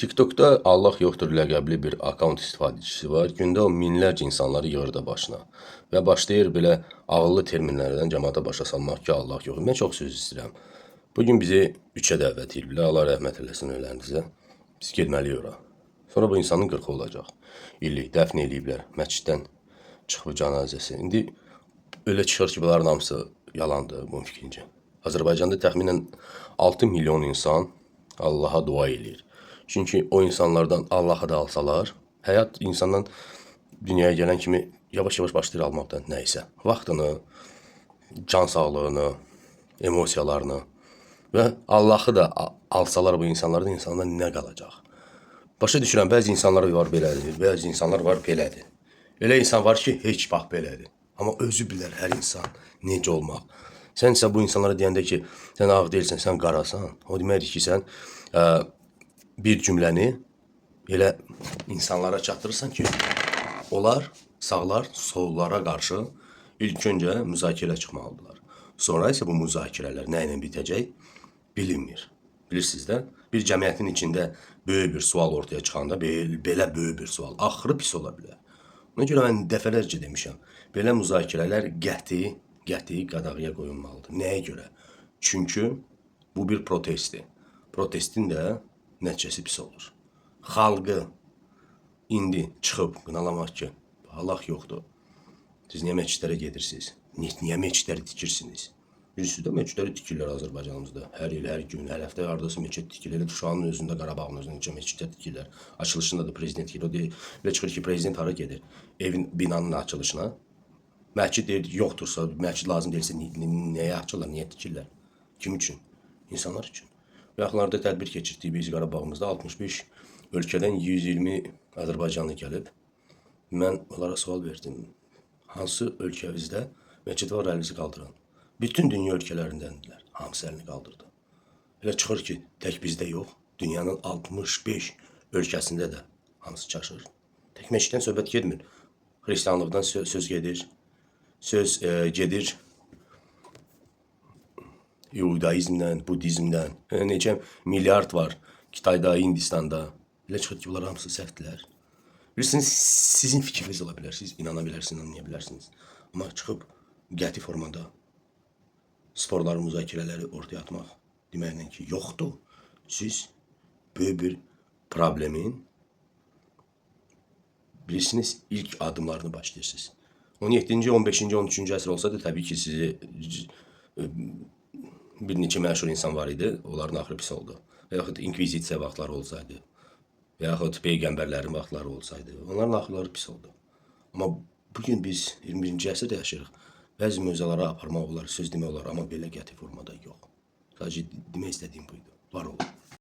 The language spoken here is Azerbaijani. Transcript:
TikTok'da Allah yoxdur ləqəbli bir akaunt istifadəçisi var. Gündə o minlərcə insanları yığır da başına və başlayır belə ağıllı terminlərdən cəmaata başa salmaq ki, Allah yoxdur. Mən çox söz istəyirəm. Bugün bizi üçə dəvət edirlər. Allah rəhmət eləsin ölənizə. Biz getməliyik ora. Sonra bu insanın 40 olacaq. İllik dəfn eləyiblər. Məsciddən çıxıb cənazəsi. İndi öyle çıxır ki, bunların hamısı yalandır bunun fikrincə. Azərbaycanda təxminən 6 milyon insan Allaha dua edir. Çünkü o insanlardan Allah'a da alsalar, həyat insandan dünyaya gələn kimi yavaş-yavaş başlayır almaqdan nəysə. Vaxtını, can sağlığını, emosiyalarını və Allah'ı da alsalar bu insanlardan insanda nə qalacaq? Başa düşürəm, bəzi insanlar var belədir, bəzi insanlar var belədir. Elə insan var ki, heç bax belədir. Amma özü bilər hər insan necə olmaq. Sən isə bu insanlara deyəndə ki, sən ağ deyilsən, sən qarasan, o deməkdir ki, sən bir cümləni elə insanlara çatdırırsan ki, onlar sağlar sollara qarşı ilk öncə müzakirə çıxmalıdırlar. Sonra isə bu müzakirələr nə ilə bitəcək bilinmir. Bilirsiniz də, bir cəmiyyətin içində böyük bir sual ortaya çıxanda belə böyük bir sual axırı pis ola bilər. Ona görə mən dəfələrcə demişəm, belə müzakirələr qəti qadağaya qoyulmalıdır. Nəyə görə? Çünki bu bir protestdir. Protestin də nəticəsi pis olur. Xalqı indi çıxıb qınalamaq ki, Allah yoxdur. Siz niyə məscidlərə gedirsiniz? Niyə məscidləri tikirsiniz? Bilirsiniz də, məscidləri tikirlər Azərbaycanımızda. Hər il, hər gün, hər həftə hardasa məscid tikilir. Şuşanın özündə, Qarabağın özündə neçə məscidlər tikirlər. Açılışında da prezident gedir. O deyir, və çıxır ki, prezident hara gedir? Evin, binanın açılışına. Məscid deyir, yoxdursa, məscid lazım deyilsə, nəyə açırlar, niyə tikirlər? Kim üçün? İnsanlar üçün. Yaxınlarda tədbir keçirdik biz Qarabağımızda 65 ölkədən 120 Azərbaycanlı gəlib. Mən onlara sual verdim. Hansı ölkəmizdə məscid var, əlinizi qaldıran? Bütün dünya ölkələrindəndirlər. Hamısı əlini qaldırdı. Elə çıxır ki, tək bizdə yox, dünyanın 65 ölkəsində də hamısı çaşır. Tək məsciddən söhbət getmir. Hristiyanlıqdan söz gedir. Söz gedir Yudaizmdən, Budizmdən, necə milyard var Kitayda, Hindistanda. Elə çıxır ki, bunlar hamısı səhvdilər. Bilirsiniz, sizin fikriniz ola bilər, siz inana bilərsiniz, anlaya bilərsiniz. Amma çıxıb qəti formada sporları, müzakirələri ortaya atmaq deməklə ki, yoxdur. Siz böyük bir problemin bilirsiniz, ilk adımlarını başlayırsınız. 17-ci, 15-ci, 13-cü əsr olsa da təbii ki, sizi bir neçə məşhur insan var idi, onların axırı pis oldu. Və yaxud inkvizisiya vaxtları olsaydı, və yaxud peyğəmbərlərin vaxtları olsaydı, onların axırları pis oldu. Amma bugün biz 21-ci əsrdə yaşayırıq. Bəzi mövzulara aparmaq olar, söz demək olar, amma belə qəti formada yox. Sadəcə demək istədiyim buydu. Var olun.